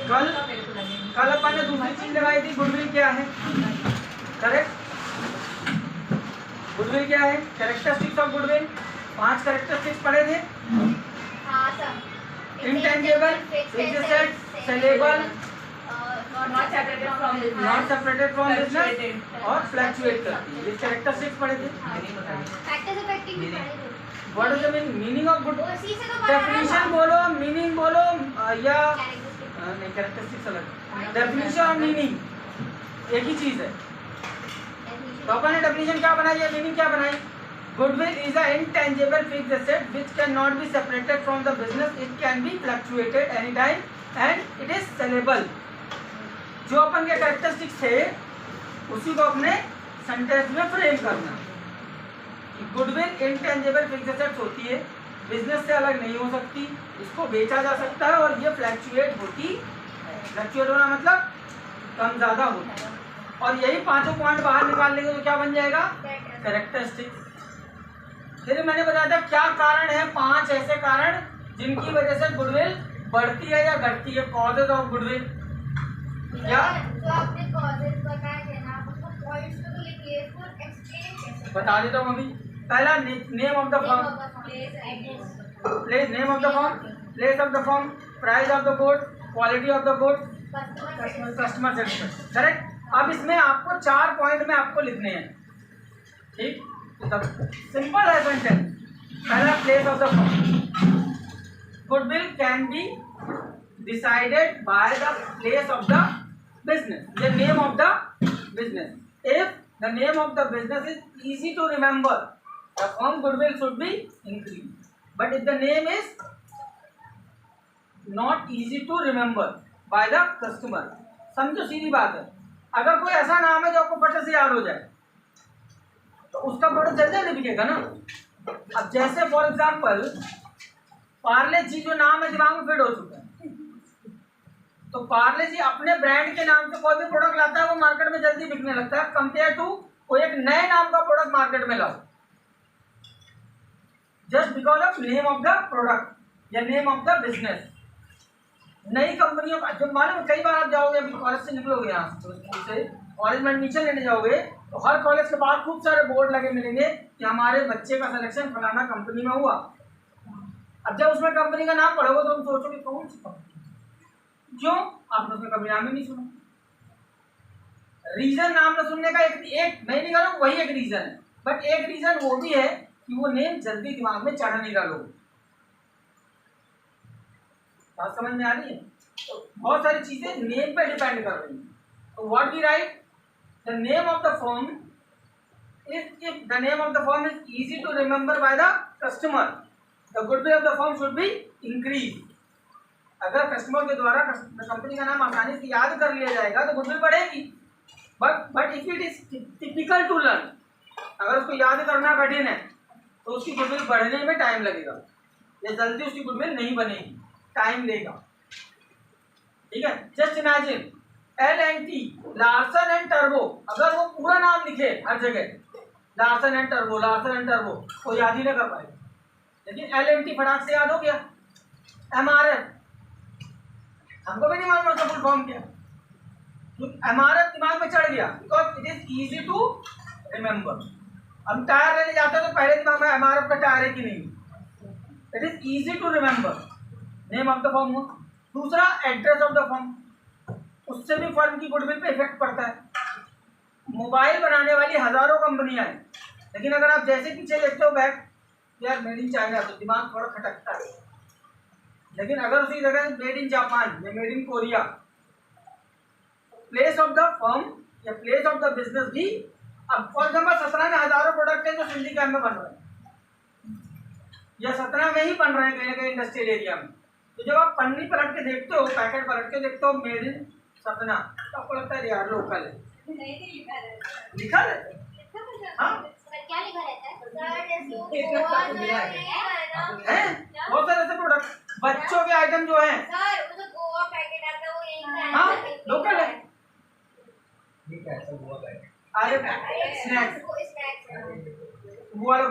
कल कल अपन ने दूसरी चीज लगाई थी, गुडविल क्या है, करेक्ट। गुडविल क्या है, कैरेक्टरिस्टिक्स ऑफ गुडविल, 5 कैरेक्टरिस्टिक्स पढ़े थे। Intangible, fixed, saleable, not separated from business और फ्लैक्चुएट करती है। ये कैरेक्टरिस्टिक्स पढ़े थे। What is the meaning of good, definition बोलो, मीनिंग बोलो, या नहीं, कैरेक्टरिस्टिक्स अलग, डेफिनेशन और मीनिंग एक ही चीज है। तो अपन ने डेफिनेशन क्या बनाई है, मीनिंग क्या बनाई। Goodwill is an intangible fixed asset which cannot be separated from the business. It can be fluctuated anytime and it is sellable. जो अपन के कैरेक्टरिस्टिक्स थे उसी को अपने सेंटेंस में फ्रेम करना। गुडविल इंटेंजिबल फिक्स्ड एसेट्स होती है, बिजनेस से अलग नहीं हो सकती, इसको बेचा जा सकता है और ये फ्लैक्चुएट होती है। फ्लैक्चुएट होना मतलब कम ज्यादा होता है। और यही 5 पॉइंट बाहर निकाल लेंगे तो क्या बन जाएगा, कैरेक्टरिस्टिक्स। फिर मैंने बताया था क्या कारण है, 5 ऐसे कारण जिनकी वजह से गुडविल बढ़ती है या घटती है, कॉजेज ऑफ गुडविल। क्या जो आपने कॉजेज बताए थे ना, उसको पॉइंट्स पे तो लिखिए, इसको एक्सप्लेन कैसे बता देता हूँ अभी। पहला name of the firm, place, name of the firm, place of the firm, price of the good, quality of the good, customer satisfaction, correct. अब इसमें आपको 4 पॉइंट में आपको लिखने हैं, ठीक। सिंपल है सेंटेंस। पहला place of the firm, goodwill can be decided by the place of the business, the name of the business. If the name of the business is easy to remember, the firm goodwill should be increase, but if the name is not easy to remember by the customer, समझो सीधी बात है। अगर कोई ऐसा नाम है जो आपको फट से याद हो जाए तो उसका प्रोडक्ट जल्दी नहीं बिकेगा ना। अब जैसे फॉर एग्जांपल पार्ले जी जो नाम है दिमाग में फिट हो चुका है, तो पार्ले जी अपने ब्रांड के नाम से कोई भी प्रोडक्ट लाता है वो मार्केट में जल्दी बिकने लगता है कंपेयर टू कोई एक नए नाम का प्रोडक्ट मार्केट में लाओ, just because of name of the product या नेम ऑफ द बिजनेस। नई कंपनियों का जब मालूम, कई बार आप जाओगे, अभी कॉलेज से निकलोगे, यहाँ से कॉलेज में एडमिशन लेने जाओगे तो हर कॉलेज के बाद खूब सारे बोर्ड लगे मिलेंगे कि हमारे बच्चे का सिलेक्शन फलाना कंपनी में हुआ। अब जब उसमें कंपनी का नाम पढ़ोगे तो तुम सोचोगे कौन सी कंपनी, क्यों, आपने उसमें कभी नाम ही नहीं सुना। रीजन नाम न सुनने का एक मैं नहीं कह रहा हूँ, वही एक रीजन है, बट एक रीजन वो भी है कि वो नेम जल्दी दिमाग में चढ़ नहीं रहा लोग। बात समझ में आ रही है। तो बहुत सारी चीजें नेम पे डिपेंड कर रही हैं। तो what we write, the name of the firm, if the name of the firm is easy to remember by the customer, the goodwill of the firm should be increased. अगर customer के द्वारा company का नाम आसानी से याद कर लिया जाएगा तो गुडविल बढ़ेगी। But if it is typical to learn, अगर उसको याद करना कठिन है तो उसकी गुडविल बढ़ने में टाइम लगेगा, या जल्दी उसकी गुडविल नहीं बनेगी, टाइम लेगा। ठीक है, just imagine L&T, Larsen and turbo, अगर वो पूरा नाम लिखे हर जगह Larsen and turbo, Larsen and turbo, वो याद ही ना कर पाएगा। लेकिन L&T फटाक से याद हो गया। MRF, हमको भी नहीं मालूम उसका फुल फॉर्म क्या, MRF दिमाग में चढ़ गया because it is easy to remember. हम टायर लेने जाते हैं तो पहले दिमाग में MRF का टायर है कि नहीं, it is easy to remember, name of the firm हो। दूसरा एड्रेस ऑफ द फर्म, उससे भी फर्म की गुडविल पे इफेक्ट पड़ता है। मोबाइल बनाने वाली हजारों कंपनियां हैं, लेकिन अगर आप जैसे पीछे देखते हो बैग यार मेड इन चाइना तो दिमाग थोड़ा खटकता है, लेकिन अगर उसी जगह मेड इन जापान या made in Korea, place of the firm या प्लेस ऑफ द बिजनेस भी, अब फॉर एग्जाम्पल 17 में हजारों प्रोडक्ट है जो सिंधी कैम्प में बन रहे हैं या 17 में ही बन रहे हैं कहीं ना कहीं इंडस्ट्रियल एरिया में। तो जब आप पन्नी पलट के देखते हो, पैकेट पलट के देखते हो मेड इन सतना, तो आपको लगता है यार लोकल है। लिखा रहता है, हाँ क्या लिखा रहता है? बहुत सारे ऐसे प्रोडक्ट, बच्चों के आइटम जो हैं सर वो जो गोवा पैकेट आता है वो यही का है। हाँ लोकल है। अरे स्नैक्स वो स्नैक्स है। वो वाला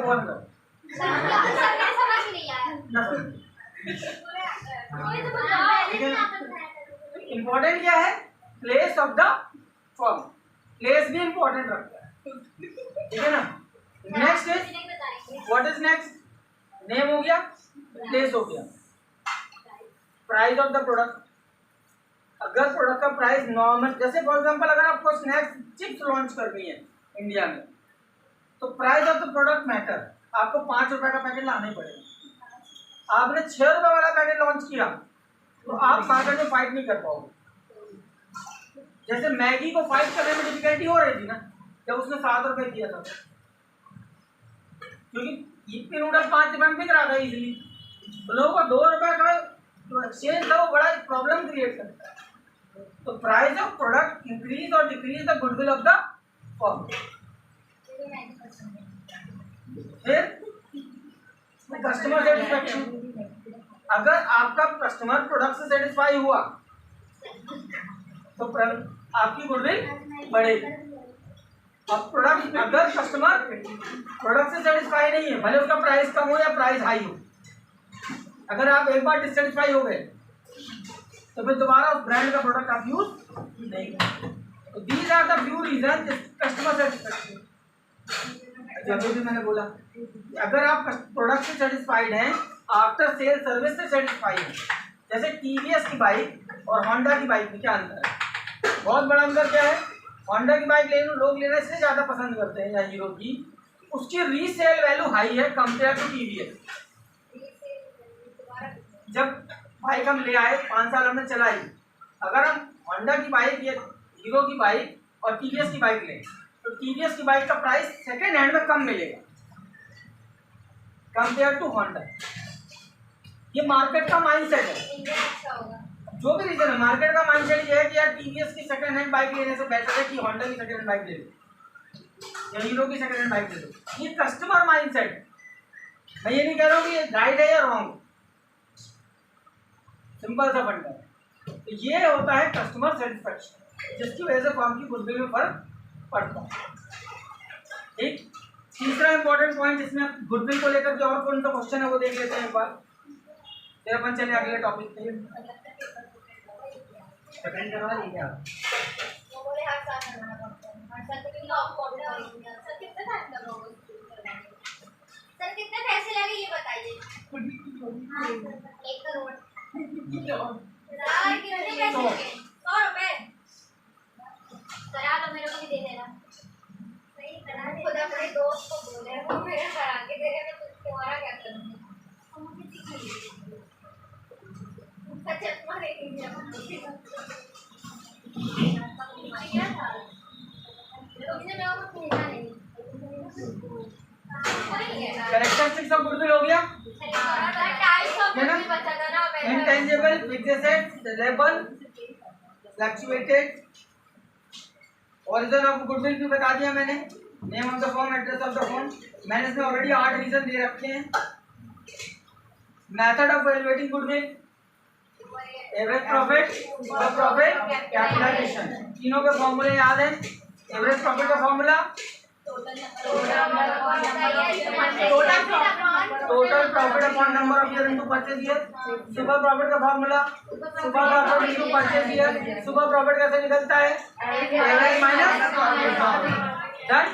सर मेरे समझ में नहीं आया। ठीक है ना? इम्पोर्टेंट क्या है? Place of the form, place भी इम्पोर्टेंट रखता है, ठीक है ना? Next is what is next? Name हो गया, प्लेस हो गया, प्राइस ऑफ द प्रोडक्ट। अगर प्रोडक्ट का प्राइस नॉर्मल, जैसे फॉर एग्जांपल अगर आपको स्नैक्स चिप्स लॉन्च करनी है इंडिया में, तो price of the product matter. आपको 5 रुपए का पैकेट लाना ही पड़ेगा। आपने 6 रुपए वाला पैकेट लॉन्च किया तो आप मार्केट में फाइट नहीं कर पाओगे। जैसे मैगी को फाइट करने में डिफिकल्टी हो रही थी ना जब उसने 7 रुपए किया था, क्योंकि यिप्पी नूडल 5 रुपए में बिक रहा था इजीली, तो लोगों को 2 रुपए का जो एक्सचेंज था वो बड़ा प्रॉब्लम क्रिएट करता है। तो प्राइस ऑफ प्रोडक्ट इंक्रीज और decrease the goodwill of the firm. फिर कस्टमर सेटिस्फेक्शन, अगर आपका कस्टमर प्रोडक्ट से सेटिस्फाई हुआ तो आपकी गुडविल बढ़ेगी। अब प्रोडक्ट, अगर कस्टमर प्रोडक्ट से सेटिस्फाई नहीं है, भले उसका प्राइस कम हो या प्राइस हाई हो, अगर आप एक बार डिससेटिस्फाई हो गए तो फिर दोबारा उस ब्रांड का प्रोडक्ट आप यूज नहीं करेंगे। तो these are the few reason customer satisfaction. जब भी मैंने बोला अगर आप प्रोडक्ट से सेटिस्फाइड हैं, आफ्टर सेल सर्विस से सेटिस्फाइड हैं, जैसे टीवीएस की बाइक और होंडा की बाइक में क्या अंतर है? बहुत बड़ा अंतर क्या है? होंडा की बाइक लोग लेना इसलिए ज़्यादा पसंद करते हैं, या हीरो की, उसकी रीसेल वैल्यू हाई है कंपेयर टू टीवीएस। जब बाइक हम ले आए 5 साल हमने चलाई, अगर हम होंडा की बाइक या हीरो की बाइक और टीवीएस की बाइक लें तो टीवीएस की बाइक का प्राइस सेकेंड हैंड में कम मिलेगा कंपेयर टू होंडा। ये मार्केट का माइंडसेट है। जो भी रीजन है, मार्केट का माइंडसेट ये है कि यार टीवीएस की सेकेंड हैंड बाइक लेने से बेटर है कि होंडा की सेकेंड हैंड बाइक ले लो या हीरो की सेकेंड हैंड बाइक ले लो। ये कस्टमर माइंडसेट। मैं ये नहीं कह रहा हूँ कि ये राइट है या रॉन्ग, सिंपल सा फंडा है। तो ये होता है कस्टमर सेटिस्फेक्शन, जिसकी वजह से फर्म की गुडविल में फर्क पड़ता है। ठीक, तीसरा इंपॉर्टेंट पॉइंट इसमें गुडविल को लेकर के और कौन सा क्वेश्चन है वो देख लेते हैं एक बार, फिर अपन चले अगले टॉपिक पे। सेकंड करवा ली क्या? वो बोले हर साल करना पड़ता है, हर साल तो लॉक ऑर्डर करेंगे। सर कितना टाइम लगा होगा इसको करवाने में? सर कितने पैसे लगे ये बताइए। 1 करोड़। सर कितने पैसे लगे? 100 रुपए। करा लो, मेरे को भी दे देना। नहीं करा दे। खुद अपने दोस्त को बोले वो मेरे करा के दे रहे, मैं तुम्हारा क्या करूँगी? चश्मा देखेंगे क्या था? कैरेक्टरिस्टिक्स ऑफ गुडविल हो गया। Intangible, fixed assets, saleable, fluctuated. Origin of goodwill भी बता दिया मैंने, name of the firm, address of the firm. मैंने इसमें ऑलरेडी 8 रीजन दे रखे हैं। Method of valuating goodwill, average profit, super profit, capitalization. तीनों के फॉर्मूले याद हैं। एवरेज प्रॉफिट का formula total profit upon number of year into purchase year. Super profit का formula super profit into purchase year. Super profit कैसे निकलता है? Average minus done.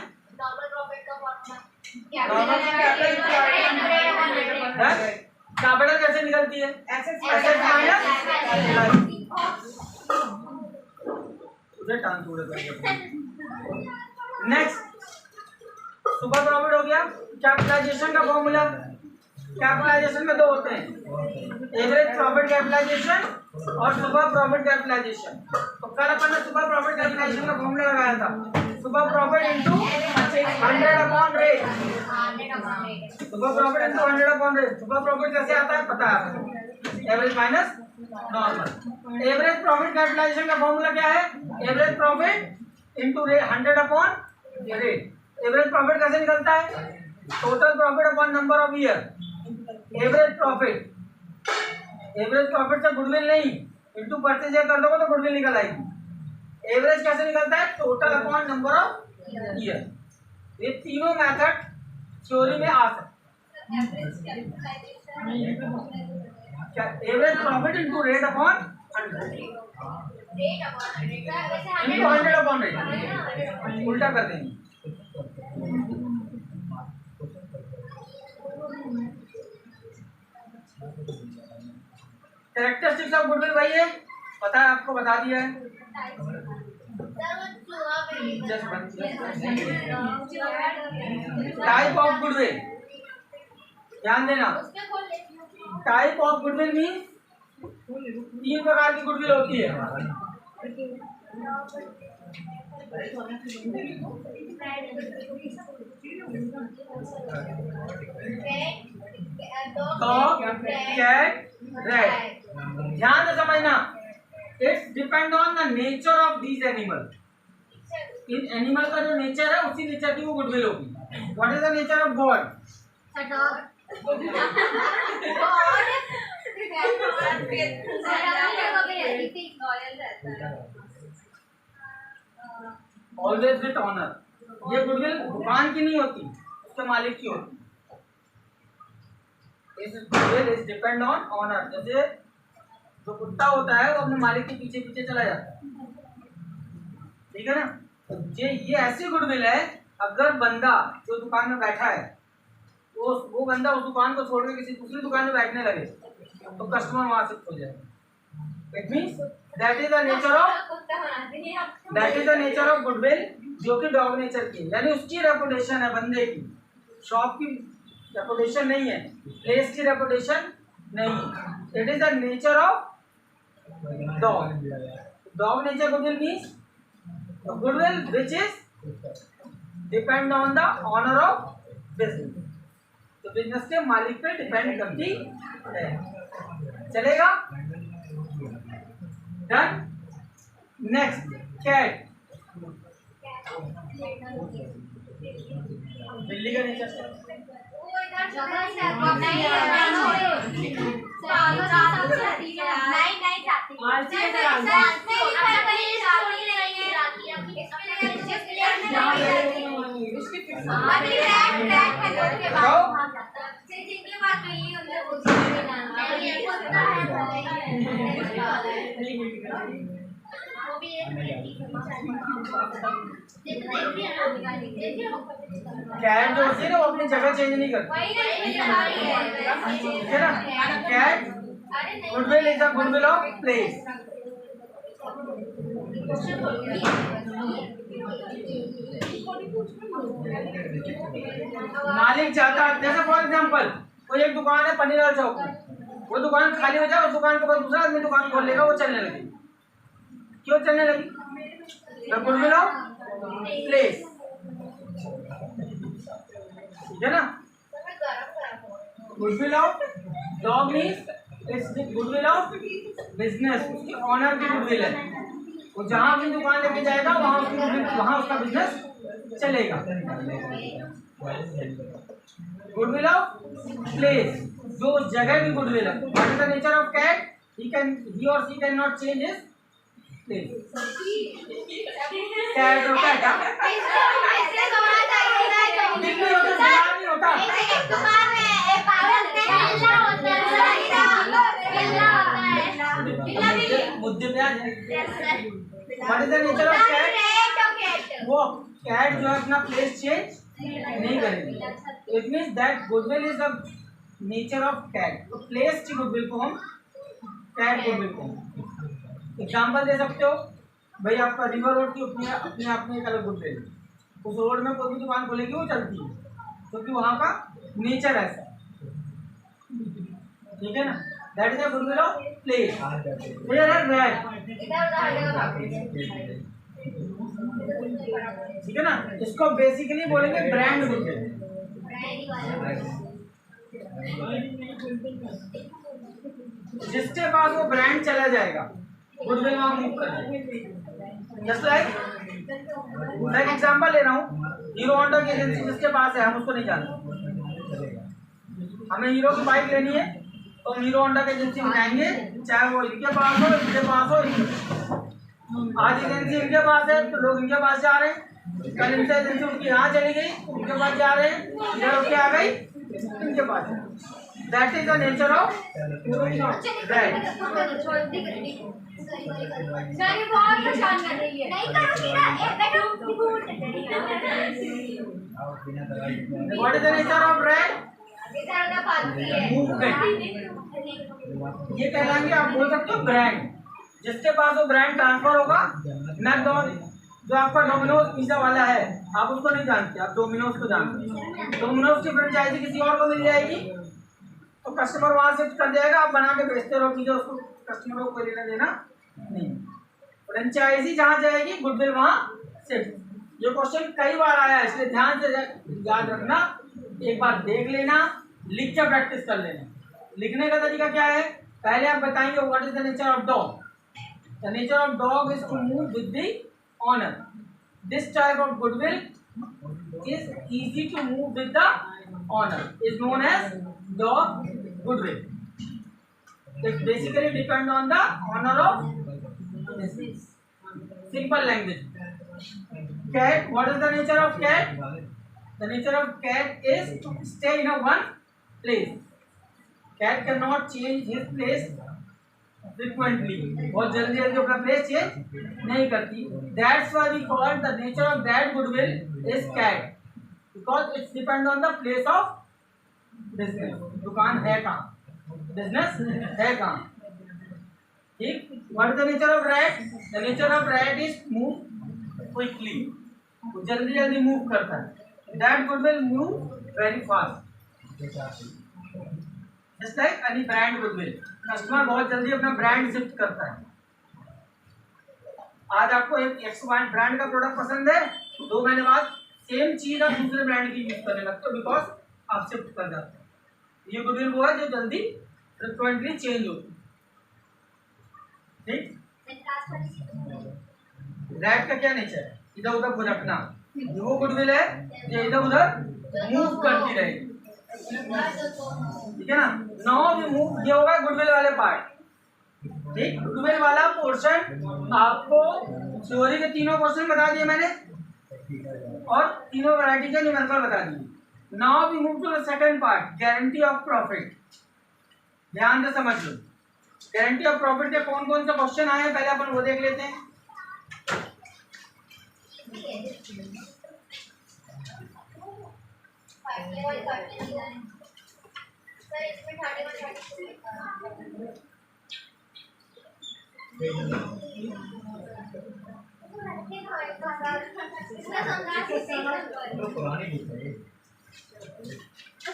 कैपिटल कैसे निकलती है? एसेट माइनस उधर टांग तोड़े करेंगे। नेक्स्ट सुपर प्रॉफिट हो गया। कैपिटलाइजेशन का फॉर्मूला, कैपिटलाइजेशन में 2 होते हैं, एवरेज प्रॉफिट कैपिटलाइजेशन और सुपर प्रॉफिट कैपिटलाइजेशन। तो कल अपन ने सुपर प्रॉफिट कैपिटलाइजेशन का फॉर्मूला लगाया था, super profit into 100 upon rate. Super profit into 100 upon rate. Super profit कैसे आता है पता है? Average minus normal. Average profit capitalisation का फॉर्मूला क्या है? Average profit into 100 upon rate. Average profit कैसे निकलता है? Total profit upon number of year. Average profit से गुडविल नहीं, इनटू परचेज कर दोगे तो गुडविल निकल आएगी। एवरेज कैसे निकलता है? Total upon number of year. ये तीनों मेथड थ्योरी में आ सकते हैं। क्या average profit into rate upon 100 rate upon 100 वैसे इनटू 100 अपॉन रेट, उल्टा कर देंगे। कैरेक्टरिस्टिक्स ऑफ गुडविल वही है, पता है आपको, बता दिया है। टाइप ऑफ गुडविल, ध्यान देना। टाइप ऑफ गुडविल मीन्स 3 प्रकार की गुडविल होती है। Dog, cat, rat. ध्यान से समझना, it's depend on the nature of these animal. इन एनिमल का जो नेचर है उसी नेचर की वो गुडविल होगी। What is the nature of God? Always with owner. ये गुडविल दुकान की नहीं होती, उसके मालिक की होती। इस goodwill is depend on owner. जैसे जो कुत्ता होता है वो अपने मालिक के पीछे पीछे चला जाता है, ठीक है ना। तो ये ऐसी गुडविल है, अगर बंदा जो दुकान में बैठा है वो बंदा उस दुकान को छोड़ के किसी दूसरी दुकान में बैठने लगे तो कस्टमर वहां से खो जाए। It means that is the nature of goodwill, जो कि डॉग नेचर की, यानी उसकी रेपुटेशन है बंदे की, शॉप की रेपुटेशन नहीं है, प्लेस की रेपुटेशन नहीं। It is the nature of dog. Dog nature goodwill means goodwill which is depend on the owner of business. तो बिजनेस के मालिक पे डिपेंड करती है। चलेगा? डन। Next, cat. बिल्ली का नेचर कैट जो होती है ना वो अपनी जगह चेंज नहीं करती, ठीक है ना। Cat goodwill is the goodwill of place. मालिक चाहता है, जैसे फॉर एग्जांपल कोई एक दुकान है पन्नीलाल चौक में, वो दुकान खाली हो जाए, उस दुकान के बाद दूसरा आदमी दुकान खोल लेगा, वो चलने लगी। क्यों चलने लगी? द गुडविल ऑफ प्लेस, ठीक है ना। Goodwill of dog means it's the goodwill of business, उसकी ऑनर की गुडविल है। वो जहां अपनी दुकान लेके जाएगा वहां उसका बिजनेस चलेगा। गुडविल ऑफ प्लेस, जो उस जगह की गुडविल है। What is the nature of cat? he or she cannot change his place। Cat होता है बिल्ली होता है, नहीं होता। मुद्दे पे आ जाए। What is the nature of cat? वो कैट जो है अपना प्लेस चेंज नहीं करेगी। It means that goodwill is the nature of cat. तो प्लेस की गुडविल को हम कैट गुडविल को एग्जाम्पल दे सकते हो। भाई आपका रिवर रोड की अपने आप में एक अलग गुडविल, उस रोड में कोई भी दुकान खोलेगी वो चलती है क्योंकि वहाँ का नेचर ऐसा, ठीक है ना। That is the goodwill of place. ठीक है ना। इसको बेसिकली बोलेंगे ब्रांड गुडविल। जिसके पास वो ब्रांड चला जाएगा गुडविल वहां मूव कर जाएगा। जस्ट लाइक मैं एग्जांपल ले रहा हूँ, हीरो होंडा की एजेंसी जिसके पास है हम उसको नहीं जानते, हमें हीरो की बाइक लेनी है तो हीरो होंडा की एजेंसी में जाएंगे, चाहे वो इनके पास हो इनके पास हो। आज एजेंसी इनके पास है तो लोग इनके पास जा रहे हैं, कल इनसे एजेंसी उनकी यहाँ चली गई उनके पास जा रहे हैं, इधर होके आ गई इनके पास। That is the nature of bread. Sir ये बहुत परेशान कर रही है। नहीं करूँगी ना, एक बैठो। What is the nature of bread? इधर उधर भागती है। मूवमेंट। ये कहलाएंगे, आप बोल सकते हो ब्रांड। जिसके पास वो ब्रांड ट्रांसफर होगा, मैकडॉनल्ड जो आपका डोमिनोज पिज्जा वाला है, आप उसको नहीं जानते, आप डोमिनोज को जानते हैं। डोमिनोज की फ्रेंचाइजी किसी और को मिल जाएगी तो कस्टमर वहां शिफ्ट कर जाएगा, आप बना के बेचते रहो पिज्जा, उसको कस्टमरों को लेना देना नहीं। फ्रेंचाइजी जहाँ जाएगी गुडविल वहाँ शिफ्ट। ये क्वेश्चन कई बार आया है, इसलिए ध्यान से याद रखना, एक बार देख लेना, लिख के प्रैक्टिस कर लेना। लिखने का तरीका क्या है? पहले आप बताएंगे what is the nature of dog. The nature of dog is to move with the owner. This type of goodwill is easy to move with the honor, is known as dog goodwill. It basically depend on the honor of simple language. Cat, what is the nature of cat? The nature of cat is to stay in a one place. Cat cannot change his place frequently. बहुत जल्दी जल्दी अपना place change नहीं करती. That's why we call the nature of that goodwill is cat, because it's depend on the place of business. दुकान है कहाँ, business है कहाँ, ठीक. What is the nature of rat? The nature of rat is move quickly. वो जल्दी जल्दी move करता है. That goodwill move very fast. Just like any brand goodwill. Customer बहुत जल्दी अपना ब्रांड शिफ्ट करता है. आज आपको एक एक्स ब्रांड का प्रोडक्ट पसंद है, 2 महीने बाद सेम चीज आप दूसरे ब्रांड की यूज करने लगते हो, बिकॉज आप शिफ्ट कर जाते हैं. ये गुडविल वो है जो जल्दी फ्रिक्वेंटली चेंज होती है. ठीक. रैट का क्या नेचर है? इधर उधर भुरकना. वो गुडविल है जो इधर उधर मूव करती रहेगी. ठीक है ना. नाउ भी मूव ये होगा गुडविल वाले पार्ट. ठीक. गुडविल वाला पोर्शन आपको थ्योरी के तीनों क्वेश्चन बता दिए मैंने और तीनों वैरायटी के न्यूमेरिकल बता दिए. Now we move to the second part, guarantee of profit. ध्यान से समझ लो. गारंटी ऑफ प्रॉफिट के कौन कौन से क्वेश्चन आए हैं पहले अपन वो देख लेते हैं.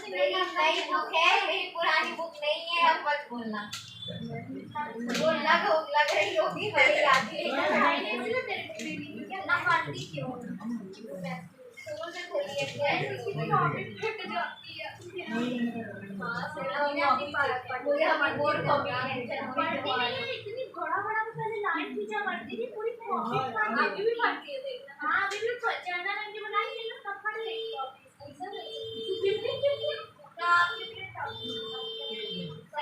मेरी बुक है, मेरी पुरानी बुक नहीं है, अब मत बोलना. वो लग रही होगी, बड़ी याद है. ना मानती क्यों? स्कूल से खोली है क्या? इसकी टॉपिक फट जाती है. हाँ, हमने अपनी पूरी हमारी बोर्ड कॉपी है. पढ़ती नहीं है, इतनी बड़ा बड़ा तो पहले लाइन खींचा करती थी, पूरी कॉपी अभी भी पढ़ती है. देखना. हाँ, अभी भी चैनल रंग बनाई है, लोग सब पढ़ रही है.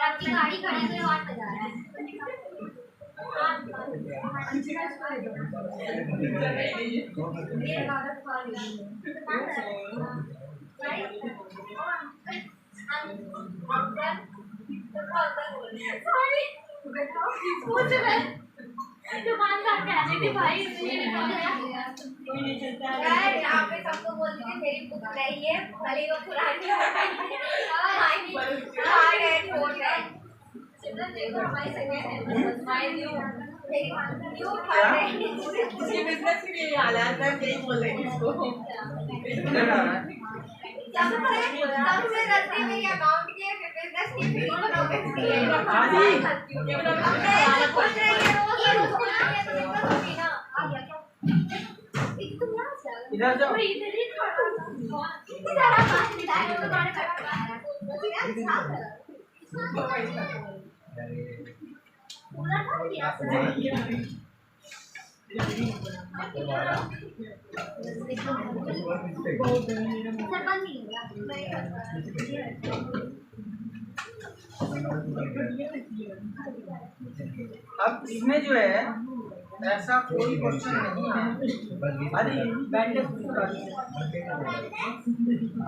आपकी गाड़ी खड़ी हुई और बजा रहा है. दुकानदार कह रहे थे भाई यहाँ पे सबको बोलती थी मेरी बुक नहीं है, भले वो पुरानी देखो हमारी सेकंड है. बिजनेस के लिए हालात है, यही बोल रहे हैं इसको. सबसे गलती मेरी अकाउंट की है, बिजनेस की भी इधर जाओ. अब इसमें जो है ऐसा कोई क्वेश्चन नहीं है. अरे बैंडेज.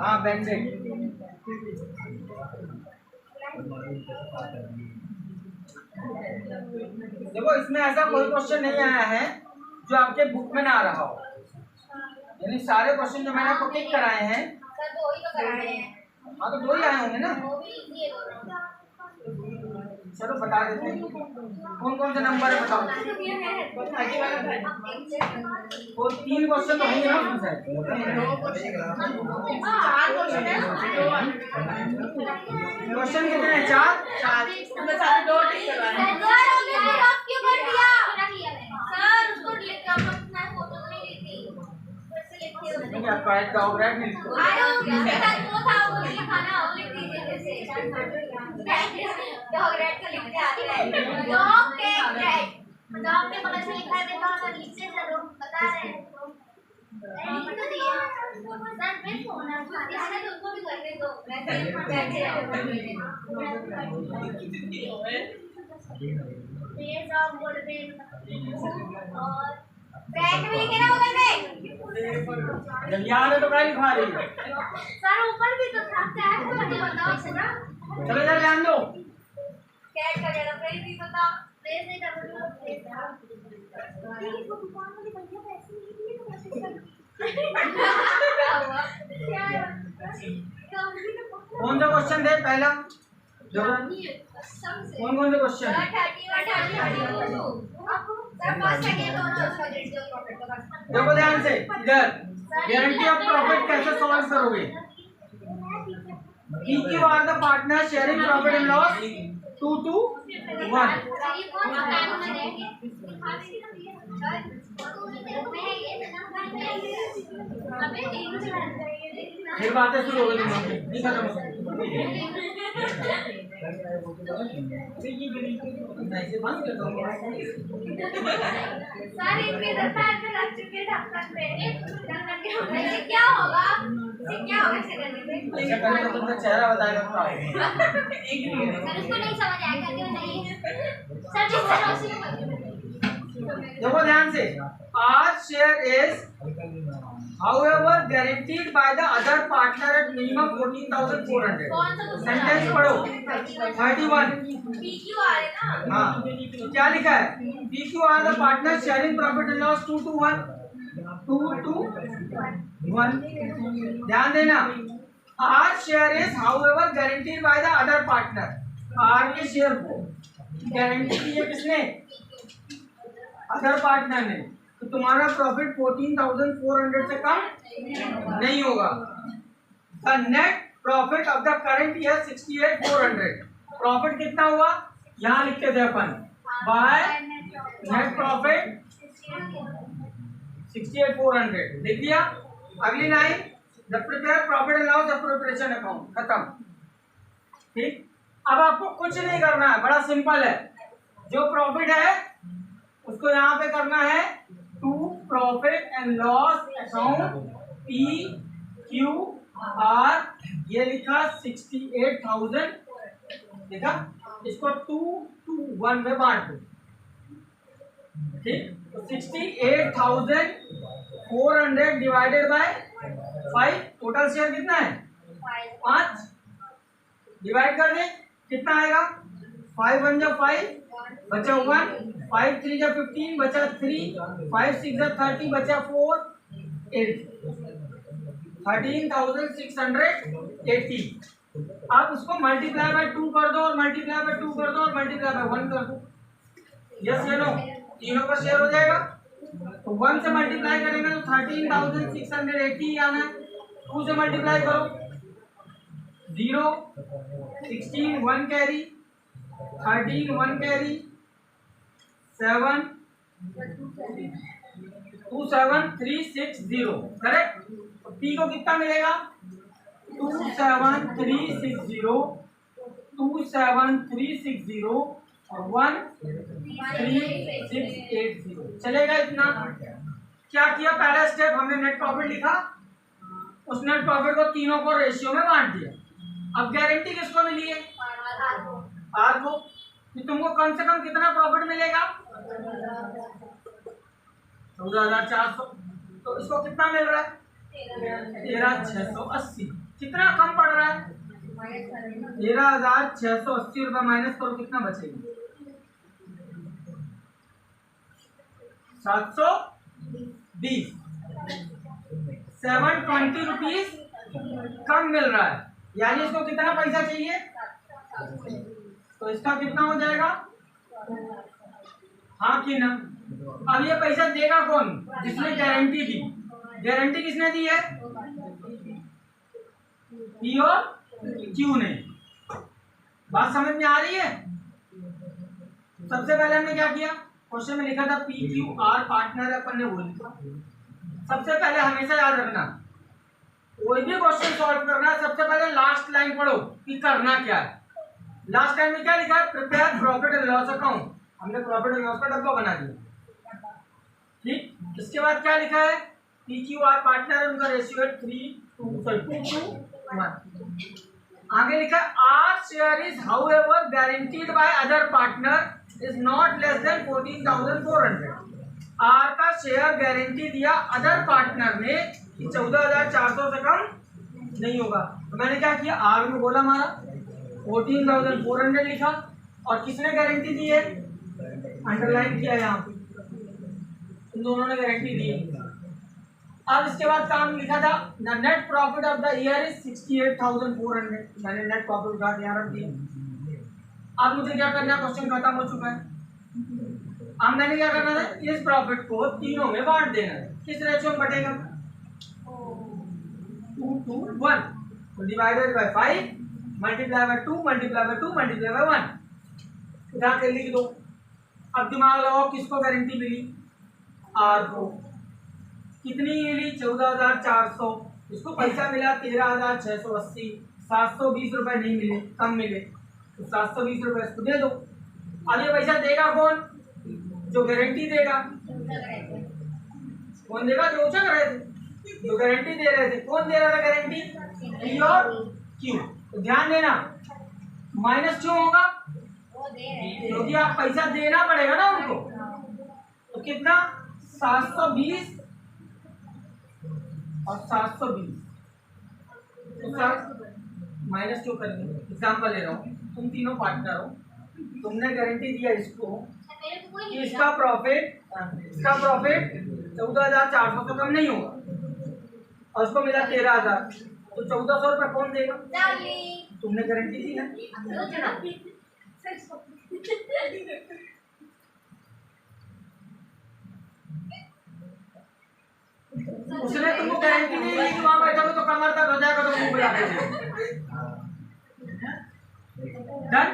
हाँ बैंडेज. देखो इसमें ऐसा कोई क्वेश्चन नहीं आया है जो आपके बुक में ना आ रहा हो, यानी सारे क्वेश्चन जो मैंने आपको टिक कराए हैं सर वो ही तो कराने हैं। हाँ तो दो ही आए होंगे ना। वो भी इजी है दोनों। चलो बता देते हैं कौन कौन से नंबर है, बताओ। वो 3 क्वेश्चन तो होंगे ना उसमें शायद। क्वेश्चन कितने हैं? 4। सर दो टिक करवाए। सर उसको रफ क्यों कर दिया? सर उसको लिख के अपना फोटो तो नहीं ली थी। फिर से लिख के ठीक है, आपका एक डॉगरेट नहीं लिखो। अरे उसके साथ वो था, वो लिखा ना, वो लिख दीजिए जैसे डॉगरेट का लिखते आते हैं। डॉग के बगल में लिखा है, देखो सर लिखते जरूर बता रहे हैं। लिख तो दिया सर, मैं फोन है इसने तो उसको भी करने दो। ये सब बोल रहे और बैग में लिखे ना बगल में। जब याद है तो क्या लिखवा रही है? सर ऊपर भी तो था, कैट को मुझे बताओ से ना। चलो जरा ध्यान दो। कैट का जरा प्रेस नहीं बताओ, प्रेस नहीं कर रहा प्रेस वो दुकान वाले भैया पैसे नहीं दिए तो मैसेज कर क्या हुआ क्या कौन सा क्वेश्चन दे पहला? जो कौन कौन से क्वेश्चन? देखो ध्यान से इधर, गारंटी ऑफ प्रॉफिट कैसे सॉल्व करोगे? PQ are the partner sharing profit and loss 2 to 1। फिर बातें शुरू हो गई नहीं खत्म हो ऐसे बंद कर दो। सर इनके दरबार में रख चुके ढक्कन पे इससे क्या होगा? इससे क्या होगा ऐसे करने से? ऐसा करने का तुमने चेहरा बताया था। सर उसको नहीं समझ आएगा क्यों नहीं? सर जिस तरह से देखो ध्यान से, our share is however guaranteed by the other partner at minimum 14,400। Sentence पढ़ो 31। PQ आ रहे ना? हाँ तो क्या लिखा है? PQ are the partners sharing profit and loss 2 to 1। 2 to 1। ध्यान देना, our share is however guaranteed by the other partner। R के शेयर को गारंटी दी है किसने? अदर पार्टनर ने। तो तुम्हारा प्रॉफिट 14,400 से कम नहीं होगा। The net profit of the current year 68,400। Profit कितना हुआ? यहाँ लिखते थे अपन, बाय नेट प्रॉफिट 68,400 लिख दिया। अगली line, the prepare profit and loss appropriation account, खत्म। ठीक, अब आपको कुछ नहीं करना है, बड़ा सिंपल है। जो प्रॉफिट है उसको यहाँ पे करना है to profit and loss account PQR। ये लिखा 68,000 देखा, इसको 2 to 1 में बांट दो। ठीक, तो 68,400 डिवाइडेड बाय 5। टोटल शेयर कितना है? 5। डिवाइड कर दे, कितना आएगा? 5 1 जा 5 बचा 1, 5 3 जा 15 बचा 3, 5 6 जा 30 बचा 4 8, 13,680। आप उसको मल्टीप्लाई बाय 2 कर दो और मल्टीप्लाई बाय 2 कर दो और मल्टीप्लाई बाय 1 कर दो। यस या नो? तीनों का शेयर हो जाएगा। तो 1 से मल्टीप्लाई करेंगे तो 13,680 आना है। 2 से मल्टीप्लाई करो 0, 16 1 कैरी, 13 1 कैरी, 7 27360। करेक्ट। P को कितना मिलेगा? 27360, 27360 और 13680। चलेगा इतना? क्या किया? पहला स्टेप हमने नेट प्रॉफिट लिखा, उस नेट प्रॉफिट को तीनों को रेशियो में बांट दिया। अब गारंटी किसको मिली है? आर को। कि तुमको कम से कम कितना प्रॉफिट मिलेगा? 14,400। तो इसको कितना मिल रहा है? 13,680। कितना कम पड़ रहा है? 13,680 माइनस करो, कितना बचेगा? 720। 720 रुपीज कम मिल रहा है, यानी इसको कितना पैसा चाहिए? तो इसका कितना हो जाएगा? हाँ कि ना? अब ये पैसा देगा कौन? जिसने गारंटी दी। गारंटी किसने दी है? पी और क्यू ने। बात समझ में आ रही है? सबसे पहले हमने क्या किया? क्वेश्चन में लिखा था पी क्यू आर पार्टनर, अपन ने वो लिखा। सबसे पहले हमेशा याद रखना, कोई भी क्वेश्चन सॉल्व करना, सबसे पहले लास्ट लाइन पढ़ो कि करना क्या है। लास्ट लाइन में क्या लिखा है? Prepare profit and loss account. हमने प्रॉफिट एंड लॉस का डब्बा बना दिया, ठीक। इसके बाद क्या लिखा है? पी क्यू आर पार्टनर, उनका रेशियो है 2:1। आगे लिखा है R share is however guaranteed by other partner is not less than 14,400। R का शेयर गारंटी दिया अदर पार्टनर ने कि 14,400 से कम नहीं होगा। तो मैंने क्या किया? आर में बोला हमारा 14,400 लिखा, और किसने गारंटी दी है? अंडरलाइन किया यहाँ पे, इन दोनों ने गारंटी दी है। अब इसके बाद काम लिखा था the net profit of the year is 68,400। मैंने नेट प्रॉफिट उठा के यहाँ रख दिया। अब मुझे क्या करना है? क्वेश्चन खत्म हो चुका है। अब मैंने क्या करना था? इस प्रॉफिट को तीनों में बांट देना है। किस रेशियो में बटेगा? 2:1। तो divided by 5 multiply by 2 multiply by 2 multiply by 1। उठा के लिख दो। अब दिमाग लगाओ, किसको गारंटी मिली? आर को। कितनी मिली? 14,400। इसको पैसा मिला 13,680। 720 रुपए नहीं मिले, कम मिले, तो 720 रुपए इसको दे दो। अब ये पैसा देगा कौन? जो गारंटी देगा। कौन देगा? जो उछल रहे थे, जो गारंटी दे रहे थे। कौन दे रहा था गारंटी? पी और क्यू। तो ध्यान देना, माइनस क्यों होगा? क्योंकि आप पैसा देना पड़ेगा ना उनको। तो कितना? 720 और 720। तो सर माइनस क्यों करेंगे? एग्जाम्पल ले रहा हूँ, तुम तीनों पार्टनर हो, तुमने गारंटी दिया इसको कि इसका प्रॉफिट 14,400 से कम नहीं होगा, और उसको मिला 13,000। तो 1,400 रुपये कौन देगा? तुमने गारंटी दी ना। उसने तुमको गारंटी नहीं दी कि वहां बैठोगे तो कमर दर्द हो जाएगा, तो मुंह बुला देंगे। डन।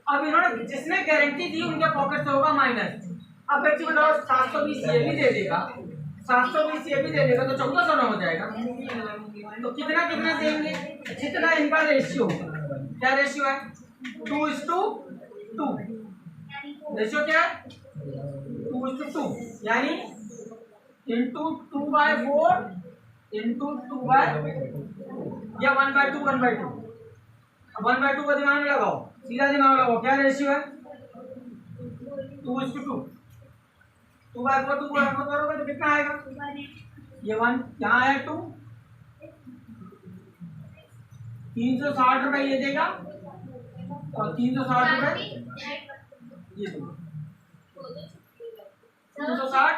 अब इन्होंने जिसने गारंटी दी उनके पॉकेट से होगा माइनस। अब बच्चे बताओ, 720 ये भी दे देगा, 720 ये भी दे देगा, तो 1,400 ना हो जाएगा। तो कितना कितना देंगे? जितना इनका रेशियो। क्या रेशियो है? 2:2। रेशियो क्या है? 2:2, यानी इंटू 2/4 इंटू 2/, या 1/2 1/2। अब 1/2 का दिमाग लगाओ, सीधा दिमाग लगाओ। क्या रेशियो है? 2:2। 2/4 2/4 करोगे तो कितना आएगा? ये 1 यहाँ है 2। 360 रुपए ये देगा, और 360 रुपए ये देगा। 360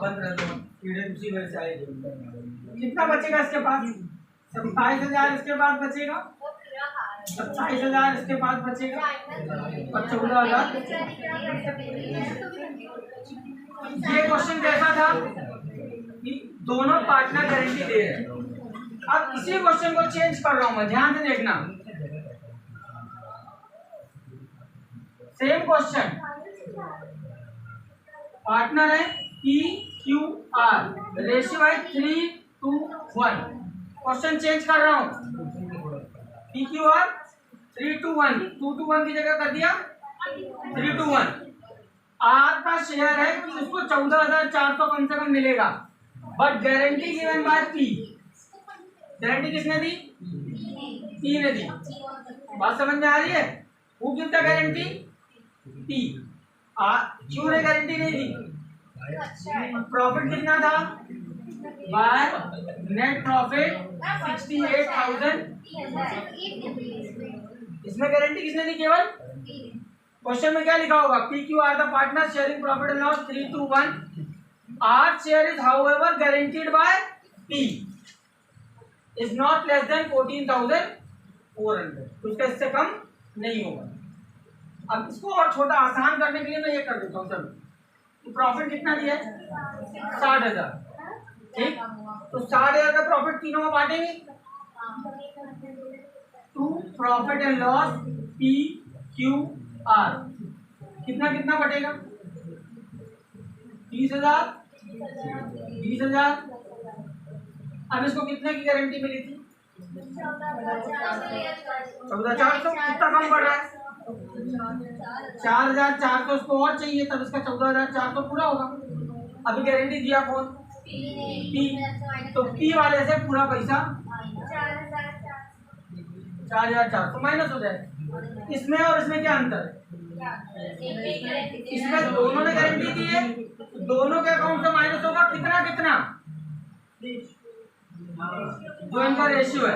बंद रह दो, कीड़े उसी वजह से आएगी। कितना बचेगा इसके पास? 27,000 इसके पास बचेगा, 27,000 इसके पास बचेगा, और 14,000। ये क्वेश्चन कैसा था कि दोनों पार्टनर गारंटी दे रहे हैं। अब इसी क्वेश्चन को चेंज कर रहा हूं मैं, ध्यान से देखना। सेम क्वेश्चन, पार्टनर है पी क्यू आर, रेशियो है 3:1। क्वेश्चन चेंज कर रहा हूं, पी क्यू आर 3:1, 2:1 की जगह कर दिया 3:1। आर का शेयर है कि उसको 14,400 कम से कम मिलेगा, but guarantee given by P. Guarantee किसने दी? पी ने दी। बात समझ में आ रही है? वो give the guarantee P, Q ने गारंटी नहीं दी। प्रॉफिट कितना था? By net profit 68,000। इसमें गारंटी किसने दी? केवल क्वेश्चन में क्या लिखा होगा? P Q R the partner sharing profit and loss 3-1। R share is however guaranteed by P is not less than 14,400। उसका इससे कम नहीं होगा। अब इसको और छोटा आसान करने के लिए मैं ये कर देता हूँ। चलो, तो प्रॉफिट कितना दिया है? 60,000। ठीक, तो 60,000 का प्रॉफिट तीनों में बांटेंगे। To profit and loss P Q R कितना कितना बटेगा? 30,000 20,000। अब इसको कितने की गारंटी मिली थी? 14,400। कितना कम बढ़ रहा है? 4,400 इसको और चाहिए, तब इसका 14,400 पूरा होगा। अभी गारंटी दिया कौन? पी। तो पी वाले से पूरा पैसा 4,400 माइनस हो जाए। इसमें और इसमें क्या अंतर है? इसमें दोनों ने गारंटी दी है, दोनों के अकाउंट से माइनस होगा कितना कितना? जो इनका रेशियो है।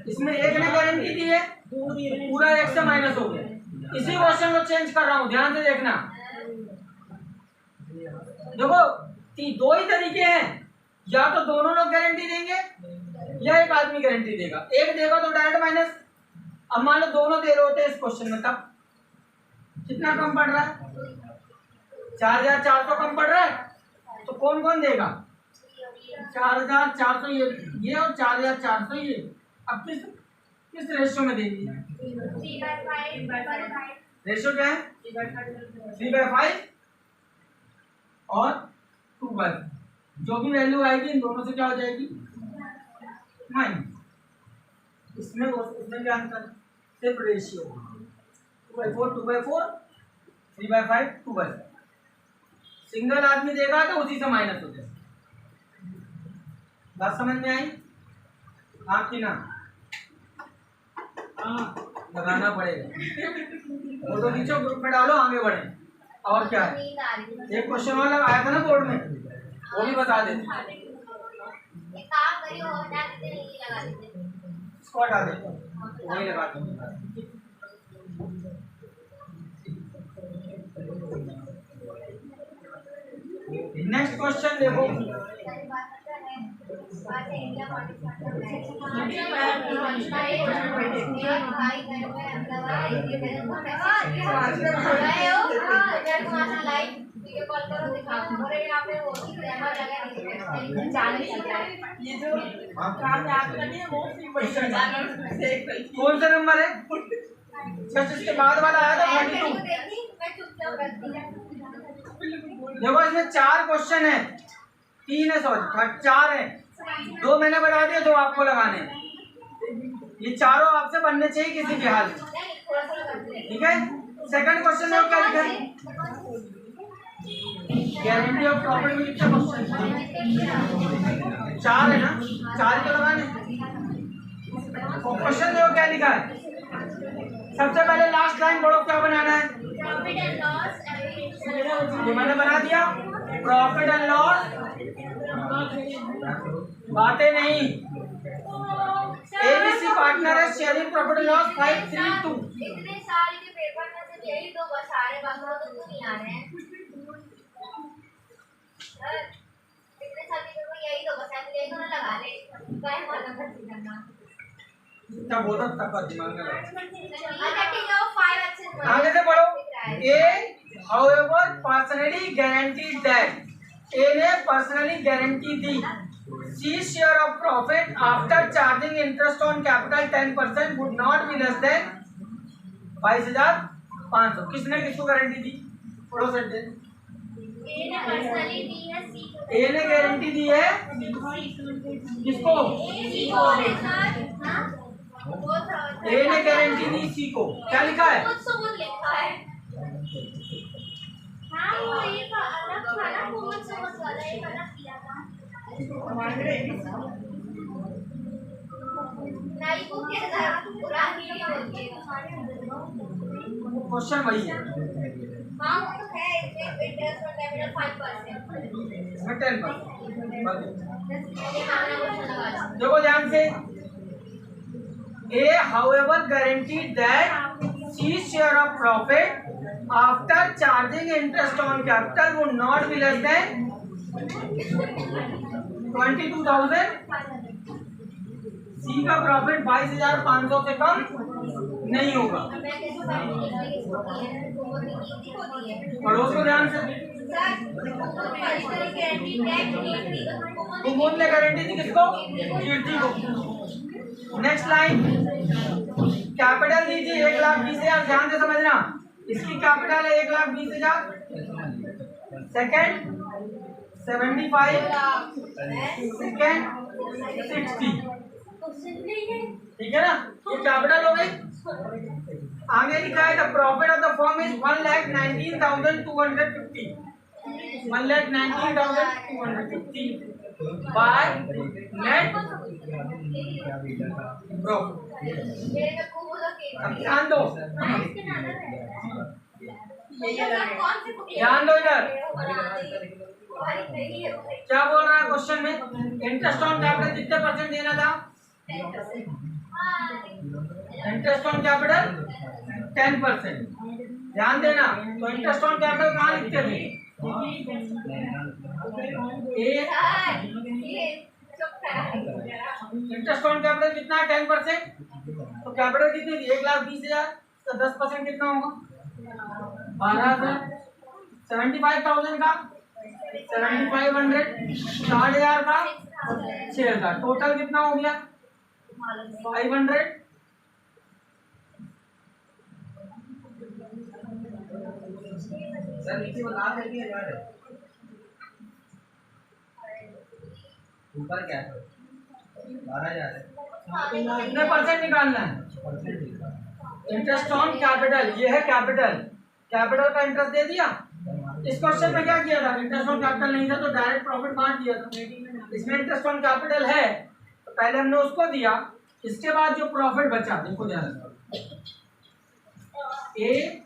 इसमें एक ने गारंटी दी है, पूरा एक से माइनस हो गया। इसी क्वेश्चन को चेंज कर रहा हूं, ध्यान से देखना। देखो, दो ही तरीके हैं, या तो दोनों लोग गारंटी देंगे या एक आदमी गारंटी देगा। एक देगा तो डायरेक्ट माइनस। अब मान लो दोनों दे रहे होते हैं इस क्वेश्चन में, तब कितना कम पड़ रहा है? 4,400 कम पड़ रहा है। तो कौन कौन देगा? 4,400 ये और 4,400 ये। अब किस किस रेशियो में देंगे? रेशियो क्या है? 3/5 और 2/5। जो भी वैल्यू आएगी इन दोनों से क्या हो जाएगी? माइनस। इसमें क्या अंतर? सिर्फ रेशियो। 2/4 2/4, 3/5 2/5। सिंगल आदमी देगा तो उसी से माइनस हो जाए। बात समझ में आई? आपकी ना लगाना पड़ेगा। फोटो खींचो, ग्रुप में डालो, आगे बढ़े। और क्या है? एक क्वेश्चन और लगाया था ना बोर्ड में, वो भी बता देते। इसको हटा देते, वही लगा देते। नेक्स्ट क्वेश्चन देखो। कौन सा नंबर है? इसके बाद वाला आया था 32। देखो, इसमें 4 क्वेश्चन है, 3 है, सॉरी 4 है। 2 मैंने बता दिया, 2 आपको लगाने। ये चारों आपसे बनने चाहिए किसी भी हाल में, ठीक है? सेकंड क्वेश्चन में क्या लिखा है? गारंटी ऑफ प्रॉफिट में कितने क्वेश्चन? 4 है ना, 4 तो लगाने। क्वेश्चन देखो क्या लिखा है। सबसे पहले लास्ट लाइन पढ़ो, क्या बनाना है? Profit and loss. ये मैंने बना दिया। प्रॉफिट एंड लॉस, बातें नहीं। एबीसी पार्टनर है, शेयरिंग प्रॉफिट एंड लॉस 532। इतने साल के पेपर में से यही 2 बस आ रहे, बाकी तो नहीं आ रहे हैं। इतने साल के पेपर यही 2 बस है, तो यही दोनों लगा ले। काय माना खर्च करना? जितना बोला तब दिमाग में लगा। अच्छा ठीक है, वो 5 अच्छे से आगे से पढ़ो। ए however personally guaranteed that A ने personally guarantee the C share of profit after charging interest on capital 10% would not be less than 22,500। किसने किसको गारंटी दी? पढ़ो सेंटेंस। ए ने पर्सनली दी है सी को। ए ने गारंटी दी है किसको? सी को है सर। हां, वो था। ए ने गारंटी दी सी को। क्या लिखा है? खुद सबूत लिखा है। हाँ, वो ये का अलग था ना, खुद सबूत वाला एक अलग किया था। नहीं, वो के साथ पूरा ही होती है। क्वेश्चन वही है। हाँ, वो तो है, इसमें इंटरेस्ट और कैपिटल 5%। इसमें 10%। देखो ध्यान से, A however guaranteed that his share of profit after charging interest on capital would not be less than 22,000। सी का प्रॉफिट 22,500 से कम नहीं होगा। पढ़ोस को ध्यान से। कुमुद ने गारंटी दी किसको? कीर्ति को। नेक्स्ट लाइन, कैपिटल दीजिए 1,20,000, ध्यान से समझना। इसकी कैपिटल है 1,20,000, सेकंड 75, सेकंड 60, ठीक है ना? ये कैपिटल हो गई। आगे लिखा है the profit of the firm is 1,19,250, 1,19,250 by net profit. अब ध्यान दो, ध्यान दो इधर। क्या बोल रहा है क्वेश्चन में? इंटरेस्ट ऑन कैपिटल कितने परसेंट देना था? Interest on capital 10%। ध्यान देना, तो इंटरेस्ट ऑन कैपिटल कहाँ लिखते थे? इंटरेस्ट ऑन कैपिटल कितना है? 10%। तो कैपिटल कितनी थी? 1,20,000, तो 10% कितना होगा? 12,000। 75,000 का 7,500, 60,000 का 6,000, टोटल कितना हो गया? 500। सर नीचे बता देंगे यार, ऊपर क्या है? 12,000 है। कितने परसेंट निकालना है? इंटरेस्ट ऑन कैपिटल, ये है कैपिटल। कैपिटल का इंटरेस्ट दे दिया। इस क्वेश्चन में क्या किया था? इंटरेस्ट ऑन कैपिटल नहीं था तो डायरेक्ट प्रॉफिट बांट दिया था। इसमें इंटरेस्ट ऑन कैपिटल है तो पहले हमने उसको दिया, इसके बाद जो प्रॉफिट बचा, देखो ध्यान से, ए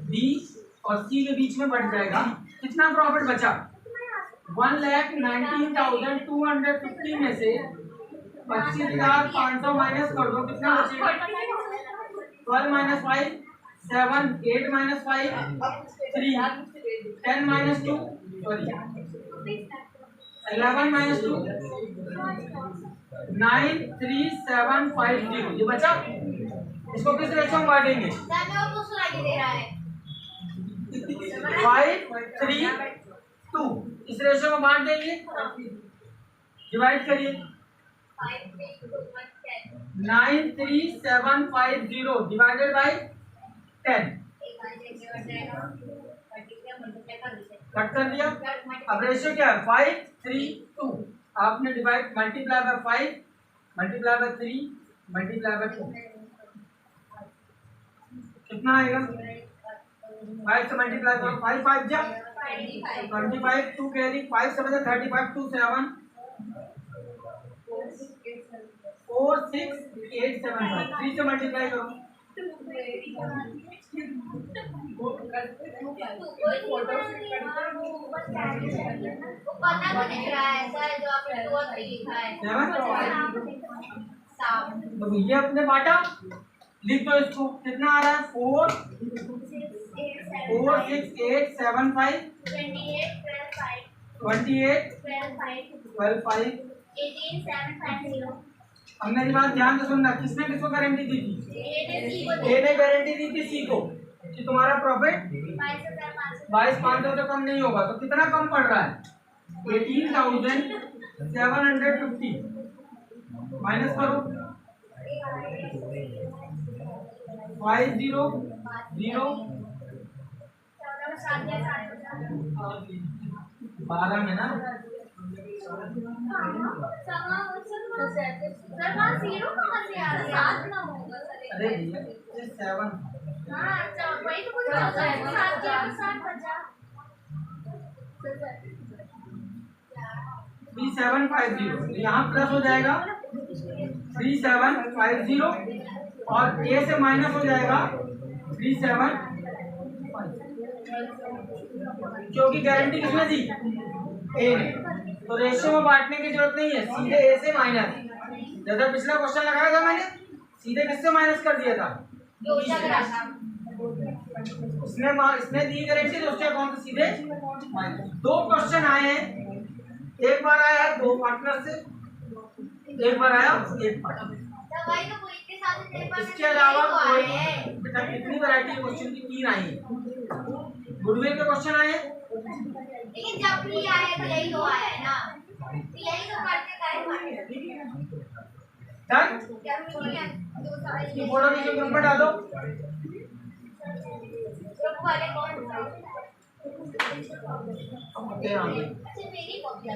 बी और सी के बीच में बढ़ जाएगा। कितना प्रॉफिट बचा? 1,19,250 में से 25,500 माइनस कर दो, कितना बचेगा? 12 minus 5 7, 8 minus 5 3, 10 minus 2 sorry 11 minus 2 9,3,750, ये बचा। इसको किस रेशो में बांटेंगे? 5, 3, 2 इस रेशो में बांट देंगे। डिवाइड करिए, 9,3,750 डिवाइडेड बाय 10, कट कर दिया। अब रेशियो क्या है? 5, 3, 2। आपने divide multiply by 5, multiply by 3, multiply by 2, कितना आएगा? 5 से मल्टीप्लाई करो, 5 5 जा 25, 2 कैरी, 5 7 35, 2 7 4 6 8 7 5, 3 से मल्टीप्लाई करो, तो ये अपने बांटा। लिख दो इसको, कितना आ रहा है? 4 6 8 7 5 28 12 5। अब मेरी बात ध्यान से सुनना, किसने किसको गारंटी दी थी? ए ने गारंटी दी थी सी को कि तुम्हारा प्रॉफिट 22,500 से कम नहीं होगा। तो कितना कम पड़ रहा है? 18,750 माइनस करो, 5 0 0 12 में ना अरे 7 3750, यहाँ प्लस हो जाएगा 3750 और ए से माइनस हो जाएगा 37, क्योंकि गारंटी किसने दी? ए ने। तो रेशियो में बांटने की जरूरत नहीं है, सीधे ए से माइनस। जैसा पिछला क्वेश्चन लगाया था मैंने, सीधे किससे माइनस कर दिया था? इसने दी गारंटी तो उसके अकाउंट से सीधे माइनस। दो क्वेश्चन आए हैं, एक बार आया है दो पार्टनर से, एक बार आया एक पार्टनर। इसके अलावा कोई बेटा कितनी वैरायटी के क्वेश्चन की? 3 आई है। गुडविल के क्वेश्चन आए हैं, लेकिन जब भी आया तो यही तो आया है ना, यही तो करते डन। हैं। फोटो नीचे ग्रुप में डालो। ग्रुप वाले कौन? ओके हाँ अच्छा मेरी कॉपी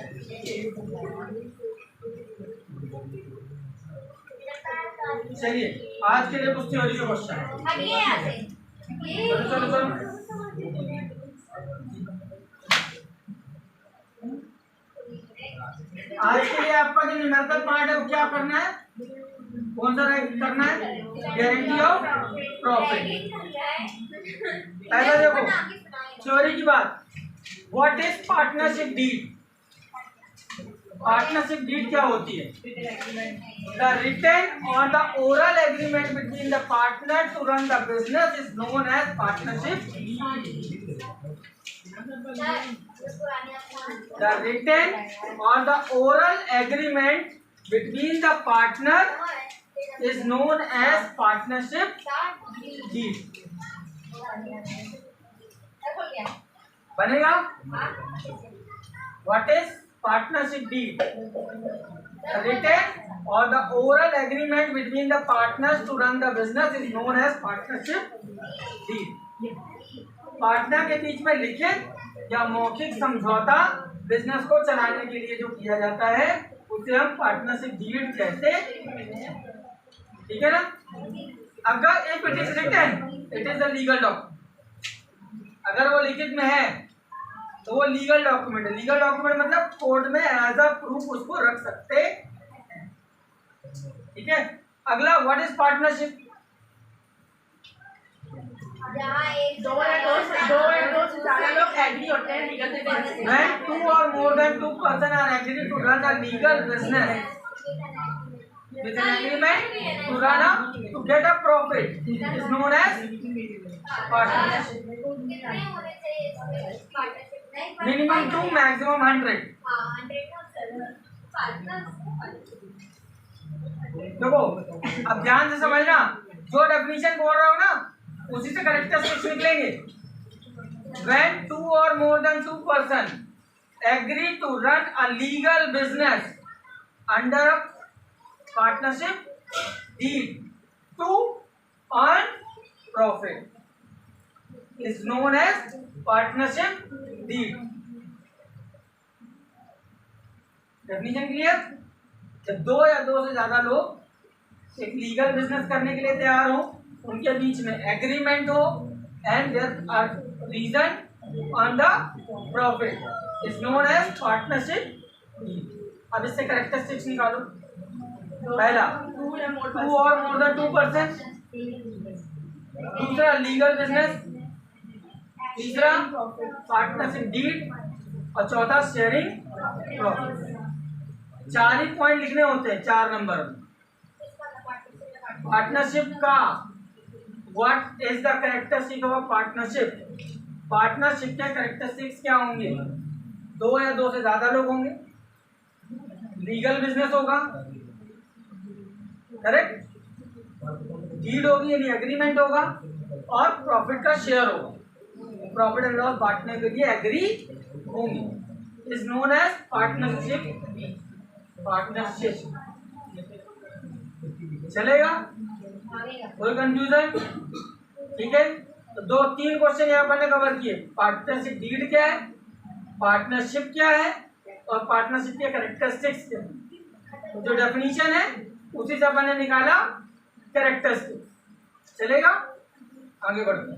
चलिए, आज के लिए कुछ थ्योरी के क्वेश्चन। हटिए यहाँ से। चलो चलो चलो। आज के लिए आपका जो न्यूमेरिकल पार्ट है वो क्या करना है? कौन सा करना है? Guarantee of profit. पहले देखो थ्योरी की बात, what is partnership deed? Partnership deed क्या होती है? द रिटन और the oral agreement between the partner to run the business is known as partnership deed. The written or the oral agreement between the partner is known as partnership deed. बनेगा? What is partnership deed? The written or the oral agreement between the partners to run the business is known as partnership deed. Partner के बीच में लिखित या मौखिक समझौता business को चलाने के लिए जो किया जाता है उसे हम पार्टनरशिप डीड कहते हैं। ठीक है ना? अगर if it is written it is the legal document. अगर वो लिखित में है तो वो लीगल डॉक्यूमेंट है। लीगल डॉक्यूमेंट मतलब कोर्ट में एज अ प्रूफ उसको रख सकते। ठीक है। अगला व्हाट इज पार्टनरशिप? दो या दो से ज्यादा लोग एग्री होते हैं लीगल बिजनेस में। When 2 or more than 2 person are agreed to run a legal business with an agreement to run a to get a profit is known as partnership. Minimum 2, maximum 100. देखो अब ध्यान से समझना, जो definition बोल रहा हूँ ना उसी से करेक्टरिस्टिक्स निकलेंगे। When 2 or more than 2 person agree to run a legal business under a partnership deed to earn profit is known as partnership deed. Definition clear? जब 2 या 2 से ज्यादा लोग एक लीगल बिजनेस करने के लिए तैयार हो, उनके बीच में एग्रीमेंट हो and there are reason on the profit is known as partnership deed. अब इससे कैरेक्टरिस्टिक्स निकालो। पहला 2 और मोर देन 2 पर्सन, दूसरा लीगल बिजनेस, तीसरा पार्टनरशिप डीड और चौथा शेयरिंग प्रॉफिट। 4 ही पॉइंट लिखने होते हैं 4 नंबर में। पार्टनरशिप का what is the characteristic of partnership? Partnership के कैरेक्टरिस्टिक्स क्या होंगे? 2 या 2 से ज्यादा लोग होंगे, लीगल बिजनेस होगा, करेक्ट, डीड होगी यानी एग्रीमेंट होगा और प्रॉफिट का शेयर होगा। प्रॉफिट एंड लॉस बांटने के लिए एग्री होंगे। Is known as partnership. Partnership चलेगा? कोई कंफ्यूजन? ठीक है। तो 2-3 क्वेश्चन यहाँ पर कवर किए। पार्टनरशिप डीड क्या है, पार्टनरशिप क्या है और पार्टनरशिप के कैरेक्टरिस्टिक्स क्या है। तो जो डेफिनेशन है उसी से अपन ने निकाला कैरेक्टरिस्टिक्स। चलेगा? आगे बढ़ते हैं।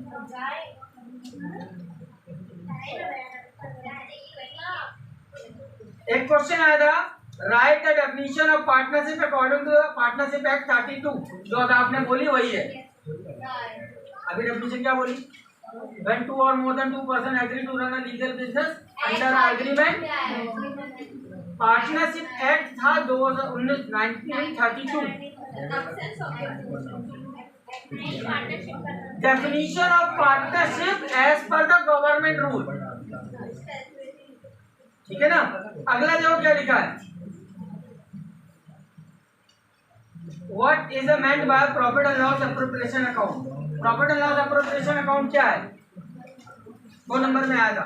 एक क्वेश्चन आया था, write the definition of partnership according to partnership act 32। जो अगर आपने बोली वही है। अभी डेफिनेशन क्या बोली? When 2 or more than 2 person agree to run a legal business under an agreement partnership act था 1932। Definition of partnership as per the government rule. ठीक है ना। अगला देखो क्या लिखा है, what is meant by profit and loss appropriation account. Profit and loss appropriation account क्या है, 2 नंबर में आएगा,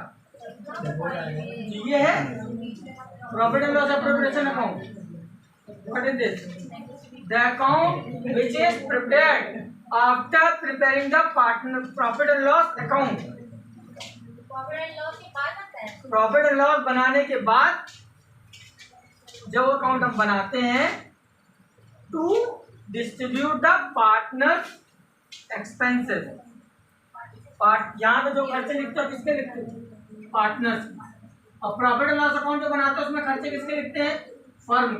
ये है profit and loss appropriation account. What is this, the account which is prepared after preparing the partner profit and loss account. Profit and loss बनाने के बाद जो अकाउंट हम बनाते हैं to distribute the partner expenses. यहाँ पे जो खर्चे लिखते हो किसके लिखते हो, पार्टनर्स। और प्रॉफिट एंड लॉस अकाउंट जो बनाते हो उसमें खर्चे किसके लिखते हैं, फर्म।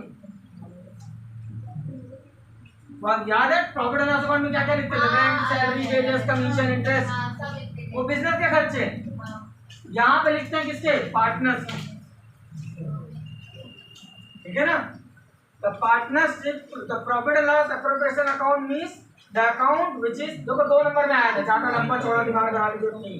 याद है प्रॉफिट एंड लॉस अकाउंट में क्या क्या लिखते हैं, rent, salary, wages, commission, interest, वो बिजनेस के खर्चे। यहाँ पे लिखते हैं किसके, पार्टनर्स। ठीक है ना। The partnership, the profit and loss appropriation account means the account which is, देखो 2 नंबर में आया था, ज्यादा लंबा चौड़ा दिमाग लगाने की जरूरत नहीं।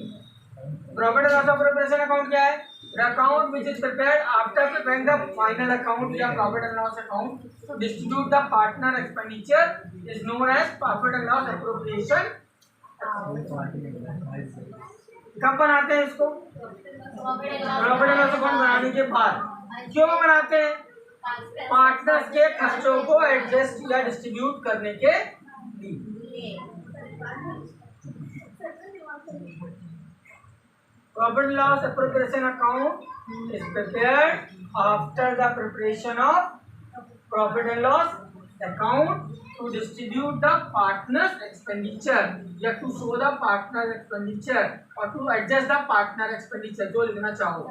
Profit and loss appropriation account क्या है, the account which is prepared after preparing the final account या profit and loss account to distribute the partner expenditure is known as profit and loss appropriation account। कब बनाते हैं इसको, profit and loss account बनाने के बाद। क्यों बनाते हैं, पार्टनर्स के खर्चों को एडजस्ट या डिस्ट्रीब्यूट करने के लिए। Profit and loss appropriation account is prepared after the preparation of profit and loss account to distribute the partners expenditure या to show the partner expenditure और to adjust the partner expenditure, जो लिखना चाहो।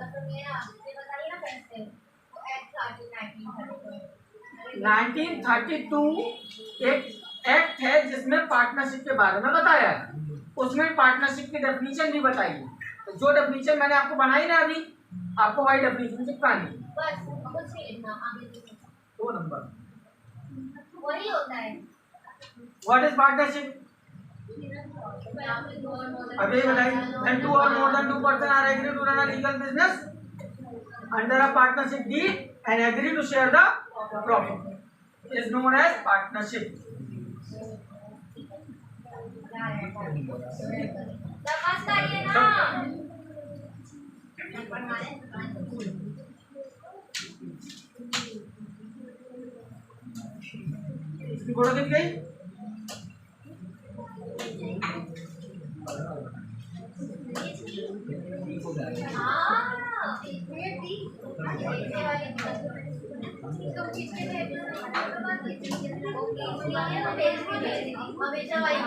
1932 एक act है जिसमें partnership के बारे में बताया है, उसमें पार्टनरशिप की डेफिनेशन भी बताई है। तो जो डेफिनेशन मैंने आपको बनाई ना अभी, आपको वही डेफिनेशन चिपकानी है, 2 नंबर वही होता है। व्हाट इज पार्टनरशिप, अभी बताइए। when 2 or more than 2 person are agree to run a legal business under a partnership deed and agree to share the profit is known as partnership। इसकी photo दिख गई, हमेशा वही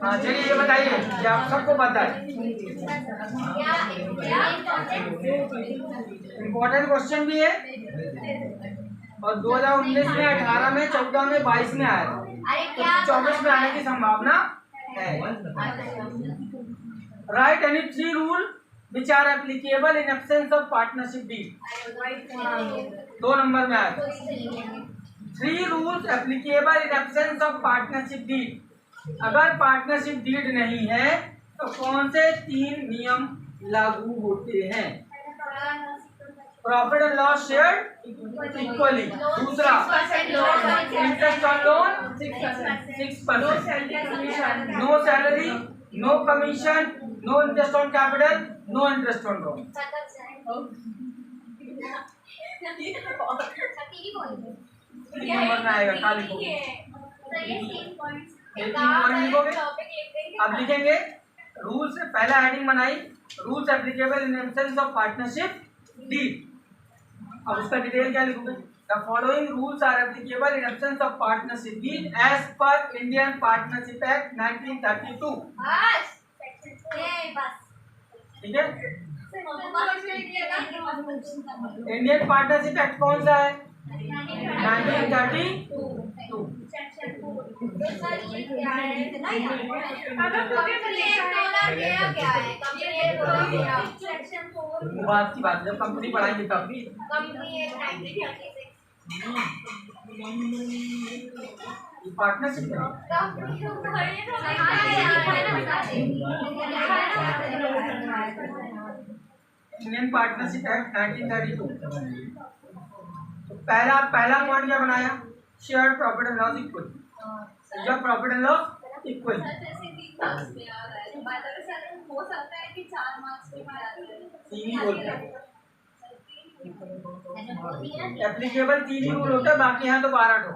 हाँ चलिए ये बताइए कि आप सबको पता है, इम्पोर्टेंट क्वेश्चन भी है और 2019 में, 18 में, 14 में, 22 में आया था, तो 24 में आने की संभावना है। Write any 3 rule which are applicable in absence of partnership deed, 2 number में आया था। 3 rules applicable in absence of partnership deed, अगर पार्टनरशिप डीड नहीं है तो कौन से 3 नियम लागू होते हैं। Profit and loss shared equally, दूसरा interest on loan 6%, no salary, no commission, no interest on capital, no interest on loan. 3 number में आएगा, क्या लिखोगे, अब लिखेंगे रूल्स, पहला हेडिंग बनाई rules applicable in absence of partnership deed. अब उसका डिटेल क्या लिखोगे, the following rules are applicable in absence of partnership deed as per Indian partnership act 1932। ठीक है, इंडियन पार्टनरशिप एक्ट कौन सा है? 1932। वो बात की बात है, जब कंपनी बढ़ाएंगे तब भी। Partnership Indian partnership act 1932। तो पहला पॉइंट क्या बनाया? Share profit and loss equal. जब profit and loss equal, applicable 3 ही रूल होता है, बाकी यहाँ तो 12 ठो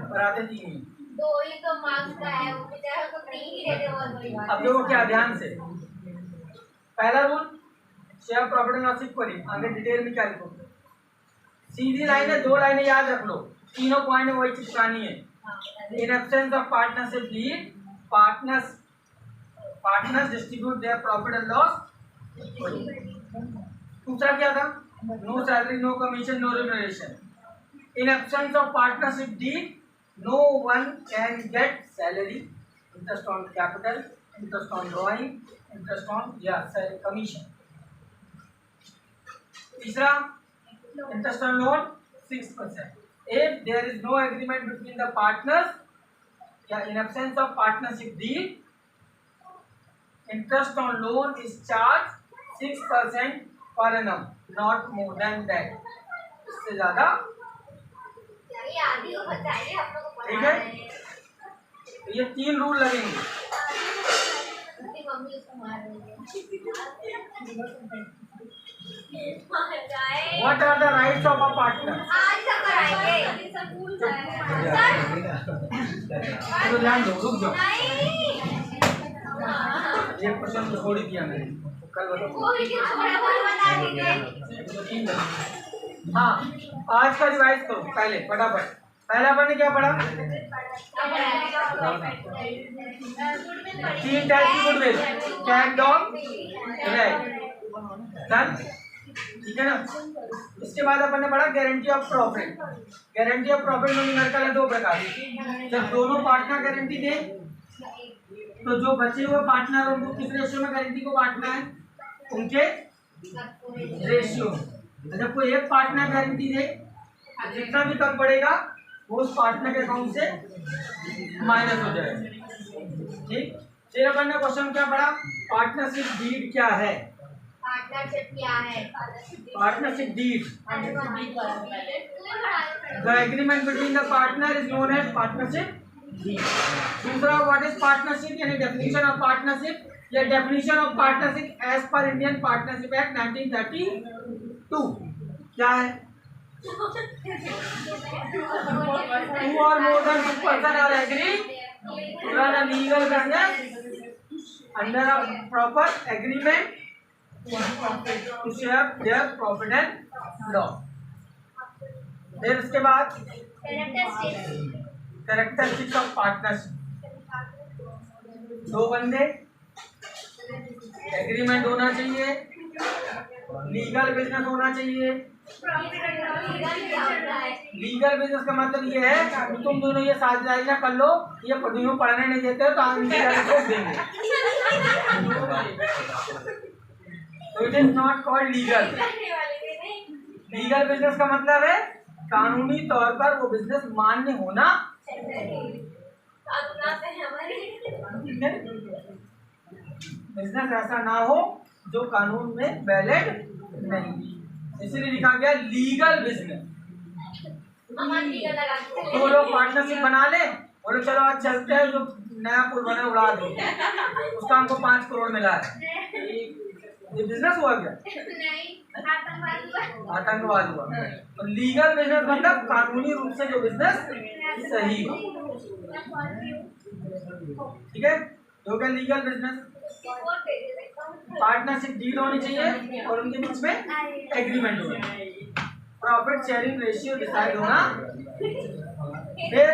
पर आते 3 ही। 2 ही तो मार्क्स का है, वो बेचारा तो 3 ही देते, बहुत बड़ी बात। अब देखो क्या ध्यान से, पहला rule share profit and loss equal. आगे डिटेल में क्या लिखो, सीधी लाइन है, 2 लाइनें याद रख लो, तीनों पॉइंट वही चिपकानी है। In absence of partnership deed, partners distribute their profit and loss equally. दूसरा क्या था? No salary, no commission, no remuneration. In absence of partnership deed, no one can get salary, interest on capital, interest on drawing, interest on commission. तीसरा, interest on loan 6%. If there is no agreement between the partners, in absence of partnership deed, interest on loan is charged 6% per annum, not more than that. इससे ज़्यादा आदि को बताइए, आप लोग को ठीक है। तो ये 3 रूल लगेंगे। मम्मी उसको मार रही है। What are the rights of a partner? आज सब कराएंगे। तो ध्यान दो, रुक जाओ। नहीं। ये क्वेश्चन तो छोड़ ही दिया मैंने, कल बताऊँ। कोई क्यों थोड़ा बहुत बता दीजिए। हाँ, आज का रिवाइज करो पहले फटाफट। पहला अपन ने क्या पढ़ा? 3 टाइप की goodwill, cat, dog, rat. Done, ठीक है ना। इसके बाद अपन ने पढ़ा guarantee of profit. Guarantee of profit में न्यूमेरिकल है 2 प्रकार की। जब दोनों पार्टनर गारंटी दे तो जो बचे हुए पार्टनर उनको किस रेशियो में गारंटी को बांटना है? उनके रेशियो। जब कोई एक पार्टनर गारंटी दे, जितना भी कम पड़ेगा वो उस पार्टनर के अकाउंट से माइनस हो जाएगा। ठीक, फिर अपन ने क्वेश्चन क्या पढ़ा? पार्टनरशिप डीड क्या है? पार्टनरशिप क्या है? Partnership deed, the agreement between the partner is known as partnership deed. दूसरा, व्हाट इज पार्टनरशिप, यानी डेफिनेशन ऑफ पार्टनरशिप या definition of partnership as per Indian partnership act 1932 क्या है? 2 or more than 2 person are agree to run a legal business under a proper agreement to share their profit and loss. फिर उसके बाद characteristics of partnership, 2 बंदे, agreement होना चाहिए, legal business होना चाहिए। लीगल बिजनेस का मतलब ये है कि तुम दोनों ये साझेदारी ना कर लो, ये दोनों पढ़ने नहीं देते हो तो हम ठोक देंगे। तो it is not called legal. Legal business का मतलब है कानूनी तौर पर वो बिजनेस मान्य होना। बिजनेस ऐसा ना हो जो कानून में वैलिड नहीं, इसलिए लिखा गया लीगल बिजनेस। 2 लोग पार्टनरशिप बना ले, बोले चलो आज चलते हैं, जो नया पुल बना उड़ा दो, उसका हमको 5 करोड़ मिला है, ये बिजनेस हुआ क्या? आतंकवाद हुआ। तो लीगल बिजनेस मतलब कानूनी रूप से जो बिजनेस सही हो। ठीक है, तो क्या लीगल बिजनेस। पार्टनरशिप डीड होनी चाहिए और उनके बीच में एग्रीमेंट होना चाहिए। प्रॉफिट शेयरिंग रेशियो डिसाइड होना। फिर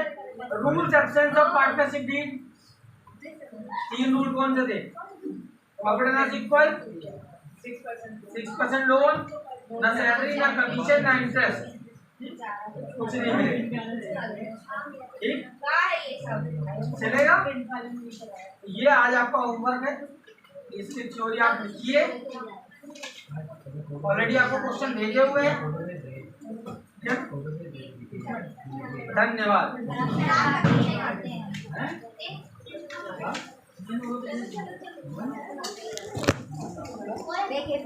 rules absence of partnership deed, 3 rule कौन से थे? Profit and loss equal, 6% loan, ना सैलरी, ना कमीशन, ना इंटरेस्ट, कुछ नहीं मिलेगा। ठीक कहाँ है ये सब? चलेगा। ये आज आपका होमवर्क है, इसकी थ्योरी आप लिखिए। ऑलरेडी आपको क्वेश्चन भेजे हुए हैं। धन्यवाद। देखिए